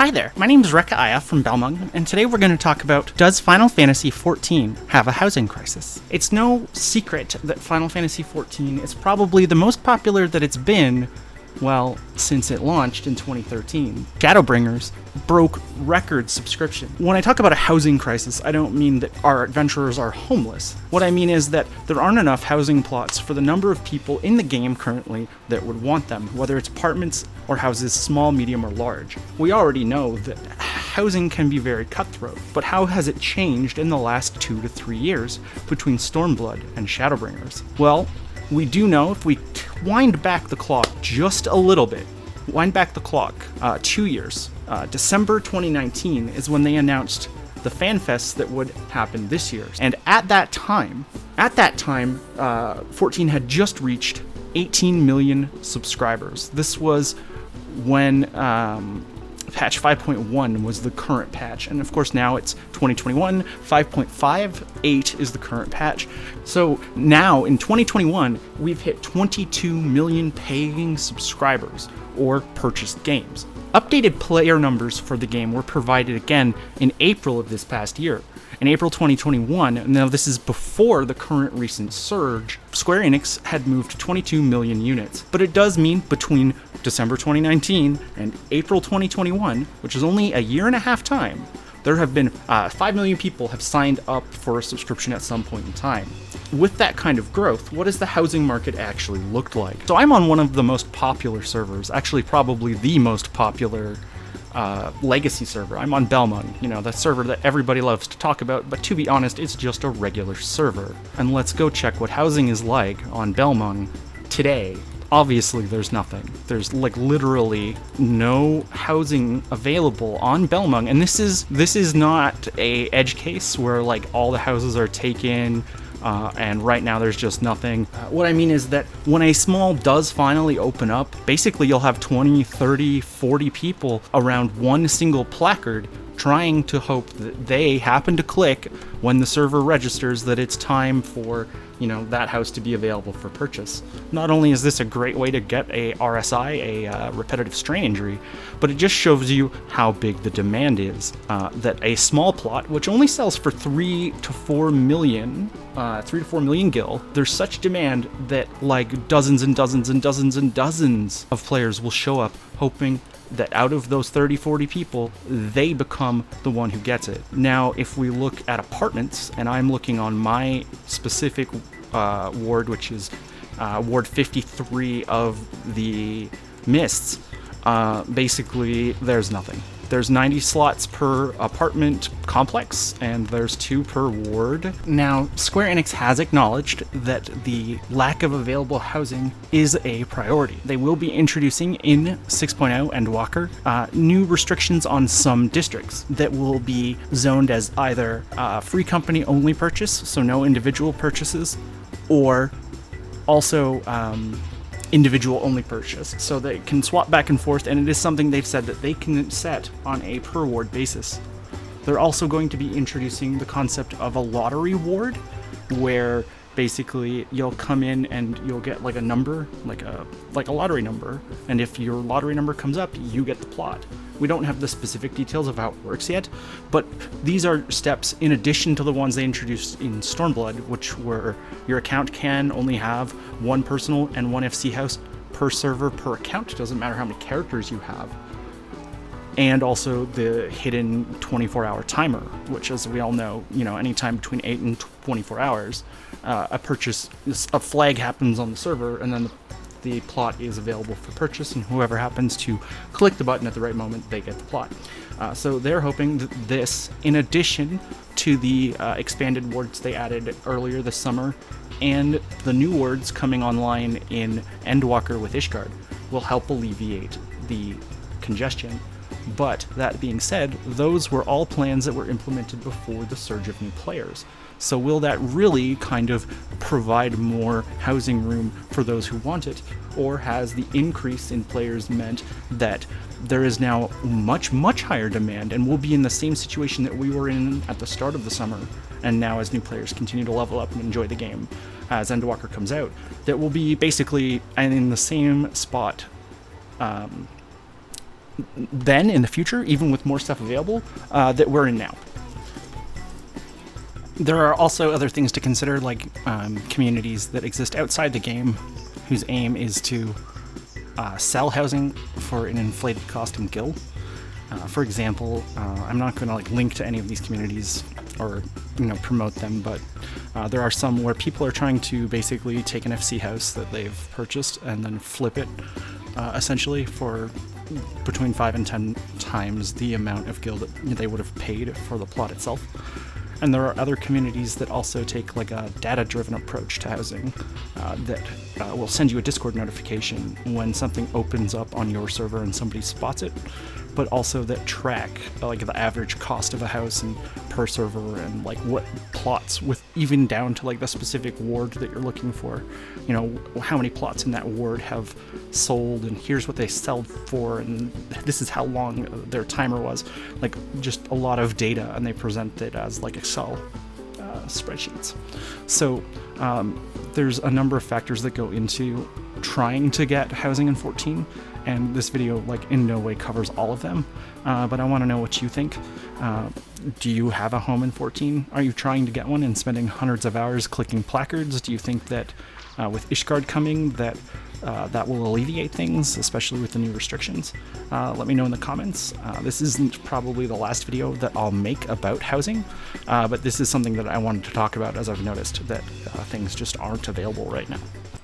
Hi there, my name is Rekka Aya from Balmung, and today we're going to talk about, does Final Fantasy XIV have a housing crisis? It's no secret that Final Fantasy XIV is probably the most popular that it's been, well, since it launched in 2013. Shadowbringers broke record subscription. When I talk about a housing crisis, I don't mean that our adventurers are homeless. What I mean is that there aren't enough housing plots for the number of people in the game currently that would want them, whether it's apartments or houses, small, medium, or large. We already know that housing can be very cutthroat, but how has it changed in the last 2 to 3 years between Stormblood and Shadowbringers? Well, we do know if we wind back the clock just a little bit, 2 years. December 2019 is when they announced the fan fests that would happen this year. And at that time, 14 had just reached 18 million subscribers. This was when patch 5.1 was the current patch, and of course now it's 2021. 5.58 is the current patch. So now in 2021 we've hit 22 million paying subscribers or purchased games. Updated player numbers for the game were provided again in April of this past year. In April 2021, now this is before the current recent surge, Square Enix had moved 22 million units. But it does mean between December 2019 and April 2021, which is only a year and a half time, there have been 5 million people have signed up for a subscription at some point in time. With that kind of growth, what does the housing market actually look like? So I'm on one of the most popular servers, actually probably the most popular legacy server. I'm on Balmung, the server that everybody loves to talk about, but to be honest, it's just a regular server. And let's go check what housing is like on Balmung today. Obviously, there's nothing. There's literally no housing available on Balmung, and this is not a edge case where all the houses are taken. And right now there's just nothing. What I mean is that when a small does finally open up, basically you'll have 20, 30, 40 people around one single placard trying to hope that they happen to click when the server registers that it's time for that house to be available for purchase. Not only is this a great way to get a RSI, a repetitive strain injury, but it just shows you how big the demand is. That a small plot, which only sells for 3 to 4 million gil, there's such demand that dozens and dozens and dozens and dozens of players will show up hoping that out of those 30, 40 people, they become the one who gets it. Now, if we look at apartments, and I'm looking on my specific ward, which is Ward 53 of the Mists, basically there's nothing. There's 90 slots per apartment complex, and there's 2 per ward. Now, Square Enix has acknowledged that the lack of available housing is a priority. They will be introducing in 6.0 Endwalker new restrictions on some districts that will be zoned as either free company only purchase, so no individual purchases, or also individual only purchase, so they can swap back and forth, and it is something they've said that they can set on a per ward basis. They're also going to be introducing the concept of a lottery ward, where basically you'll come in and you'll get a number, like a lottery number, and if your lottery number comes up, you get the plot. We don't have the specific details of how it works yet, but these are steps in addition to the ones they introduced in Stormblood, which were your account can only have 1 personal and 1 FC house per server per account. It doesn't matter how many characters you have. And also the hidden 24-hour timer, which, as we all know, anytime between 8 and 24 hours, a flag happens on the server, and then the plot is available for purchase, and whoever happens to click the button at the right moment, they get the plot. So they're hoping that this, in addition to the expanded wards they added earlier this summer, and the new wards coming online in Endwalker with Ishgard, will help alleviate the congestion. But that being said, those were all plans that were implemented before the surge of new players. So will that really kind of provide more housing room for those who want it? Or has the increase in players meant that there is now much, much higher demand, and we'll be in the same situation that we were in at the start of the summer, and now as new players continue to level up and enjoy the game as Endwalker comes out, that will be basically in the same spot then in the future, even with more stuff available, that we're in now. There are also other things to consider, like communities that exist outside the game whose aim is to sell housing for an inflated cost in gil. For example, I'm not going to link to any of these communities or promote them, but there are some where people are trying to basically take an FC house that they've purchased and then flip it essentially for between 5 and 10 times the amount of gil that they would have paid for the plot itself. And there are other communities that also take a data-driven approach to housing that will send you a Discord notification when something opens up on your server and somebody spots it, but also that track the average cost of a house and per server and what plots, with even down to the specific ward that you're looking for. How many plots in that ward have sold, and here's what they sell for, and this is how long their timer was. Just a lot of data, and they present it as Excel spreadsheets. So there's a number of factors that go into trying to get housing in 14, and this video in no way covers all of them, but I want to know what you think. Do you have a home in 14? Are you trying to get one and spending hundreds of hours clicking placards? Do you think that with Ishgard coming that will alleviate things, especially with the new restrictions? Let me know in the comments. This isn't probably the last video that I'll make about housing, but this is something that I wanted to talk about, as I've noticed that things just aren't available right now.